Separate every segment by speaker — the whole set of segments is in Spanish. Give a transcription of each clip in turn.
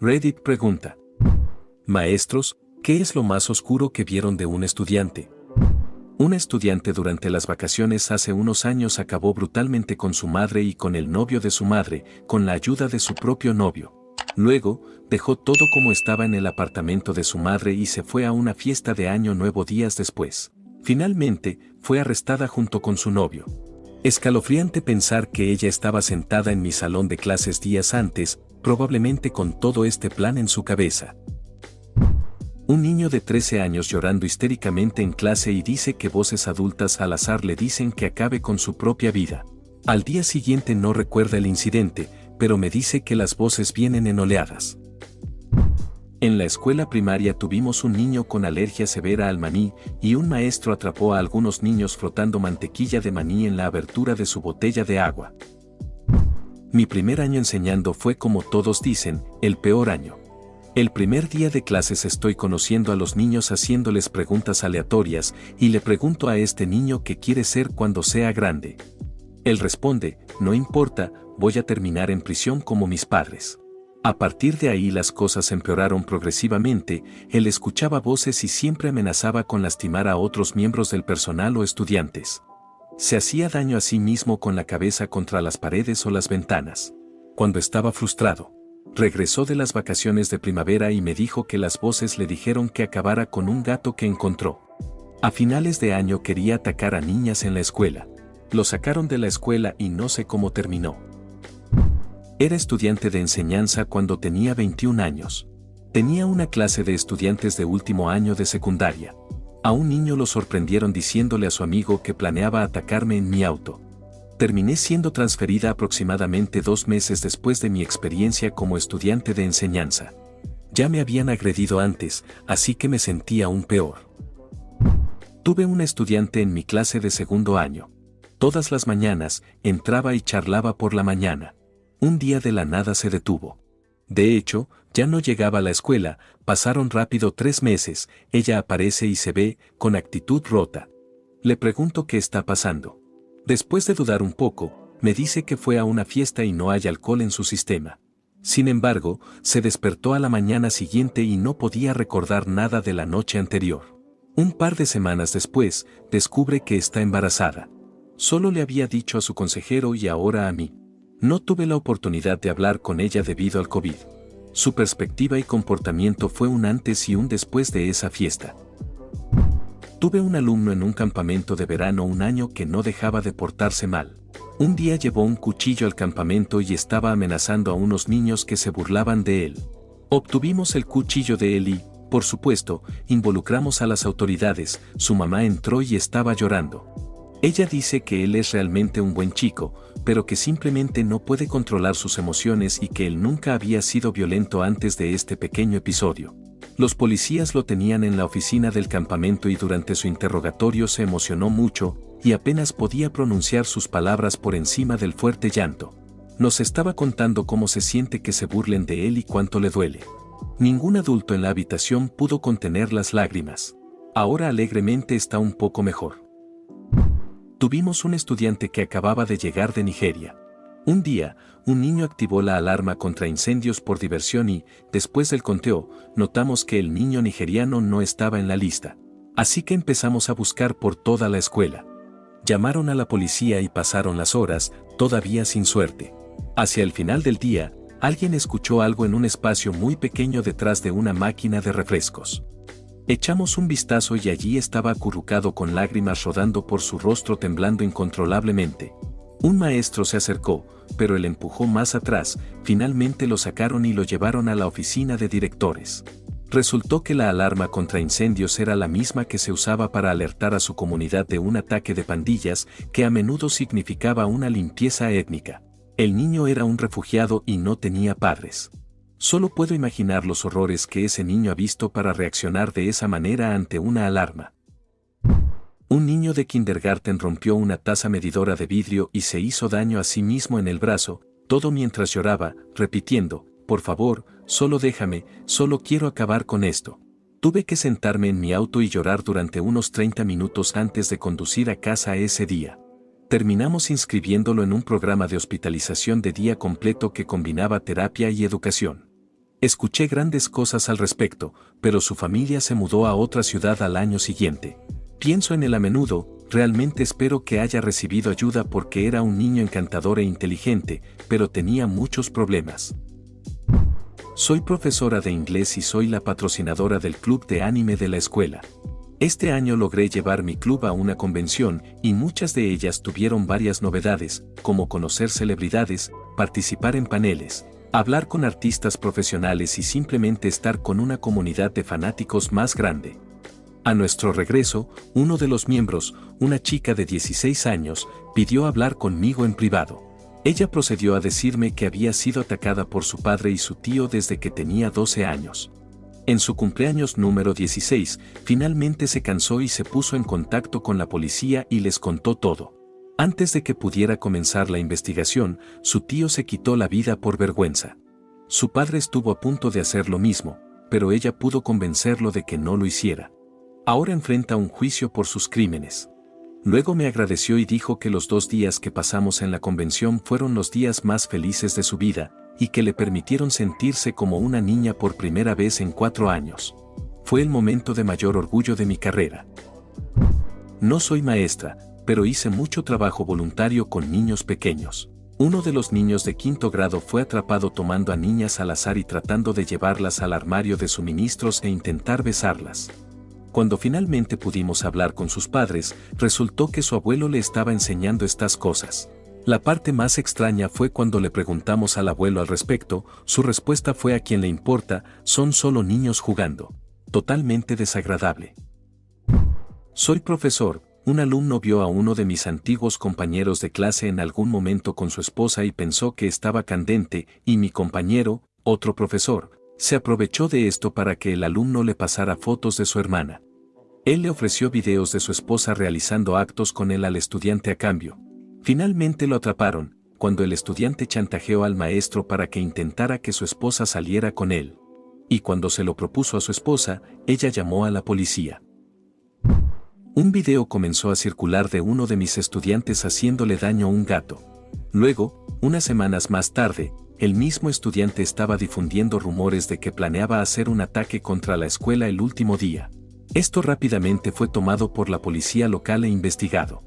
Speaker 1: Reddit pregunta: Maestros, ¿qué es lo más oscuro que vieron de un estudiante? Una estudiante durante las vacaciones hace unos años acabó brutalmente con su madre y con el novio de su madre, con la ayuda de su propio novio. Luego, dejó todo como estaba en el apartamento de su madre y se fue a una fiesta de Año Nuevo días después. Finalmente, fue arrestada junto con su novio. Escalofriante pensar que ella estaba sentada en mi salón de clases días antes, probablemente con todo este plan en su cabeza. Un niño de 13 años llorando histéricamente en clase y dice que voces adultas al azar le dicen que acabe con su propia vida. Al día siguiente no recuerda el incidente, pero me dice que las voces vienen en oleadas. En la escuela primaria tuvimos un niño con alergia severa al maní y un maestro atrapó a algunos niños frotando mantequilla de maní en la abertura de su botella de agua. Mi primer año enseñando fue, como todos dicen, el peor año. El primer día de clases estoy conociendo a los niños haciéndoles preguntas aleatorias y le pregunto a este niño qué quiere ser cuando sea grande. Él responde: no importa, voy a terminar en prisión como mis padres. A partir de ahí las cosas empeoraron progresivamente, él escuchaba voces y siempre amenazaba con lastimar a otros miembros del personal o estudiantes. Se hacía daño a sí mismo con la cabeza contra las paredes o las ventanas. Cuando estaba frustrado, regresó de las vacaciones de primavera y me dijo que las voces le dijeron que acabara con un gato que encontró. A finales de año quería atacar a niñas en la escuela. Lo sacaron de la escuela y no sé cómo terminó. Era estudiante de enseñanza cuando tenía 21 años. Tenía una clase de estudiantes de último año de secundaria. A un niño lo sorprendieron diciéndole a su amigo que planeaba atacarme en mi auto. Terminé siendo transferida aproximadamente 2 meses después de mi experiencia como estudiante de enseñanza. Ya me habían agredido antes, así que me sentía aún peor. Tuve una estudiante en mi clase de segundo año. Todas las mañanas, entraba y charlaba por la mañana. Un día de la nada se detuvo. De hecho, ya no llegaba a la escuela, pasaron rápido 3 meses, ella aparece y se ve, con actitud rota. Le pregunto qué está pasando. Después de dudar un poco, me dice que fue a una fiesta y no hay alcohol en su sistema. Sin embargo, se despertó a la mañana siguiente y no podía recordar nada de la noche anterior. Un par de semanas después, descubre que está embarazada. Solo le había dicho a su consejero y ahora a mí. No tuve la oportunidad de hablar con ella debido al COVID. Su perspectiva y comportamiento fue un antes y un después de esa fiesta. Tuve un alumno en un campamento de verano un año que no dejaba de portarse mal. Un día llevó un cuchillo al campamento y estaba amenazando a unos niños que se burlaban de él. Obtuvimos el cuchillo de él y, por supuesto, involucramos a las autoridades. Su mamá entró y estaba llorando. Ella dice que él es realmente un buen chico, pero que simplemente no puede controlar sus emociones y que él nunca había sido violento antes de este pequeño episodio. Los policías lo tenían en la oficina del campamento y durante su interrogatorio se emocionó mucho y apenas podía pronunciar sus palabras por encima del fuerte llanto. Nos estaba contando cómo se siente que se burlen de él y cuánto le duele. Ningún adulto en la habitación pudo contener las lágrimas. Ahora alegremente está un poco mejor. Tuvimos un estudiante que acababa de llegar de Nigeria. Un día, un niño activó la alarma contra incendios por diversión y, después del conteo, notamos que el niño nigeriano no estaba en la lista. Así que empezamos a buscar por toda la escuela. Llamaron a la policía y pasaron las horas, todavía sin suerte. Hacia el final del día, alguien escuchó algo en un espacio muy pequeño detrás de una máquina de refrescos. Echamos un vistazo y allí estaba acurrucado con lágrimas rodando por su rostro, temblando incontrolablemente. Un maestro se acercó, pero él empujó más atrás. Finalmente lo sacaron y lo llevaron a la oficina de directores. Resultó que la alarma contra incendios era la misma que se usaba para alertar a su comunidad de un ataque de pandillas, que a menudo significaba una limpieza étnica. El niño era un refugiado y no tenía padres. Solo puedo imaginar los horrores que ese niño ha visto para reaccionar de esa manera ante una alarma. Un niño de kindergarten rompió una taza medidora de vidrio y se hizo daño a sí mismo en el brazo, todo mientras lloraba, repitiendo: por favor, solo déjame, solo quiero acabar con esto. Tuve que sentarme en mi auto y llorar durante unos 30 minutos antes de conducir a casa ese día. Terminamos inscribiéndolo en un programa de hospitalización de día completo que combinaba terapia y educación. Escuché grandes cosas al respecto, pero su familia se mudó a otra ciudad al año siguiente. Pienso en él a menudo, realmente espero que haya recibido ayuda porque era un niño encantador e inteligente, pero tenía muchos problemas. Soy profesora de inglés y soy la patrocinadora del club de anime de la escuela. Este año logré llevar mi club a una convención y muchas de ellas tuvieron varias novedades, como conocer celebridades, participar en paneles, hablar con artistas profesionales y simplemente estar con una comunidad de fanáticos más grande. A nuestro regreso, uno de los miembros, una chica de 16 años, pidió hablar conmigo en privado. Ella procedió a decirme que había sido atacada por su padre y su tío desde que tenía 12 años. En su cumpleaños número 16, finalmente se cansó y se puso en contacto con la policía y les contó todo. Antes de que pudiera comenzar la investigación, su tío se quitó la vida por vergüenza. Su padre estuvo a punto de hacer lo mismo, pero ella pudo convencerlo de que no lo hiciera. Ahora enfrenta un juicio por sus crímenes. Luego me agradeció y dijo que los 2 días que pasamos en la convención fueron los días más felices de su vida, y que le permitieron sentirse como una niña por primera vez en 4 años. Fue el momento de mayor orgullo de mi carrera. No soy maestra, pero hice mucho trabajo voluntario con niños pequeños. Uno de los niños de 5º grado fue atrapado tomando a niñas al azar y tratando de llevarlas al armario de suministros e intentar besarlas. Cuando finalmente pudimos hablar con sus padres, resultó que su abuelo le estaba enseñando estas cosas. La parte más extraña fue cuando le preguntamos al abuelo al respecto, su respuesta fue: ¿a quién le importa? Son solo niños jugando. Totalmente desagradable. Soy profesor. Un alumno vio a uno de mis antiguos compañeros de clase en algún momento con su esposa y pensó que estaba candente, y mi compañero, otro profesor, se aprovechó de esto para que el alumno le pasara fotos de su hermana. Él le ofreció videos de su esposa realizando actos con él al estudiante a cambio. Finalmente lo atraparon, cuando el estudiante chantajeó al maestro para que intentara que su esposa saliera con él. Y cuando se lo propuso a su esposa, ella llamó a la policía. Un video comenzó a circular de uno de mis estudiantes haciéndole daño a un gato. Luego, unas semanas más tarde, el mismo estudiante estaba difundiendo rumores de que planeaba hacer un ataque contra la escuela el último día. Esto rápidamente fue tomado por la policía local e investigado.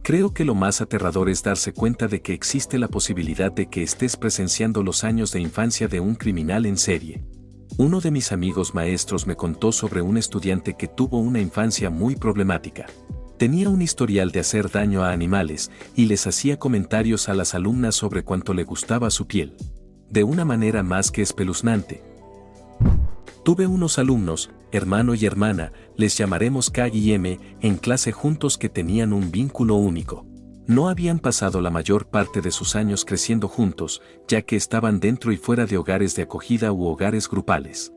Speaker 1: Creo que lo más aterrador es darse cuenta de que existe la posibilidad de que estés presenciando los años de infancia de un criminal en serie. Uno de mis amigos maestros me contó sobre un estudiante que tuvo una infancia muy problemática. Tenía un historial de hacer daño a animales y les hacía comentarios a las alumnas sobre cuánto le gustaba su piel. De una manera más que espeluznante. Tuve unos alumnos, hermano y hermana, les llamaremos K y M, en clase juntos que tenían un vínculo único. No habían pasado la mayor parte de sus años creciendo juntos, ya que estaban dentro y fuera de hogares de acogida u hogares grupales.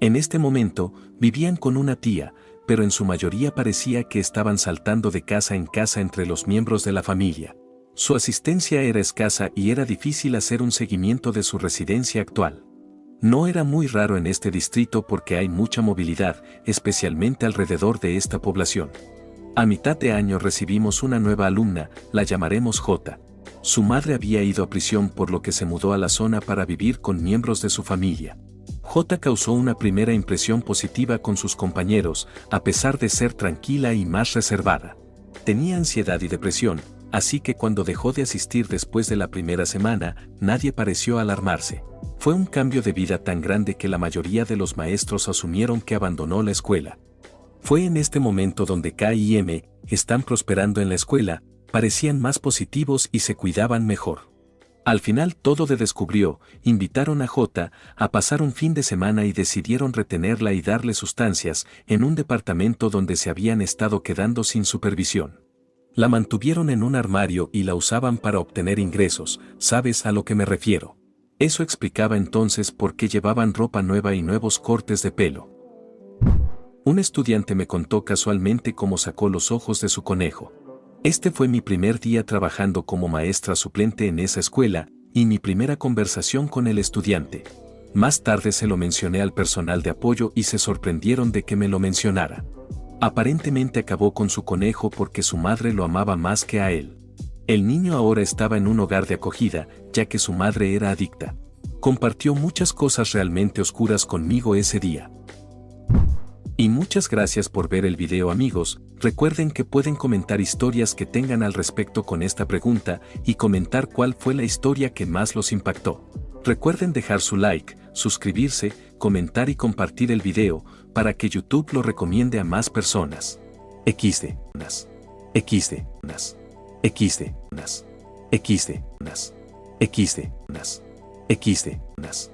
Speaker 1: En este momento, vivían con una tía, pero en su mayoría parecía que estaban saltando de casa en casa entre los miembros de la familia. Su asistencia era escasa y era difícil hacer un seguimiento de su residencia actual. No era muy raro en este distrito porque hay mucha movilidad, especialmente alrededor de esta población. A mitad de año recibimos una nueva alumna, la llamaremos J. Su madre había ido a prisión por lo que se mudó a la zona para vivir con miembros de su familia. J causó una primera impresión positiva con sus compañeros, a pesar de ser tranquila y más reservada. Tenía ansiedad y depresión, así que cuando dejó de asistir después de la primera semana, nadie pareció alarmarse. Fue un cambio de vida tan grande que la mayoría de los maestros asumieron que abandonó la escuela. Fue en este momento donde K y M están prosperando en la escuela, parecían más positivos y se cuidaban mejor. Al final todo se descubrió, invitaron a J a pasar un fin de semana y decidieron retenerla y darle sustancias en un departamento donde se habían estado quedando sin supervisión. La mantuvieron en un armario y la usaban para obtener ingresos, ¿sabes a lo que me refiero? Eso explicaba entonces por qué llevaban ropa nueva y nuevos cortes de pelo. Un estudiante me contó casualmente cómo sacó los ojos de su conejo. Este fue mi primer día trabajando como maestra suplente en esa escuela, y mi primera conversación con el estudiante. Más tarde se lo mencioné al personal de apoyo y se sorprendieron de que me lo mencionara. Aparentemente acabó con su conejo porque su madre lo amaba más que a él. El niño ahora estaba en un hogar de acogida, ya que su madre era adicta. Compartió muchas cosas realmente oscuras conmigo ese día. Y muchas gracias por ver el video, amigos. Recuerden que pueden comentar historias que tengan al respecto con esta pregunta y comentar cuál fue la historia que más los impactó. Recuerden dejar su like, suscribirse, comentar y compartir el video para que YouTube lo recomiende a más personas. XD, nas. XD, nas. XD, nas. XD, nas. XD, nas. XD, nas.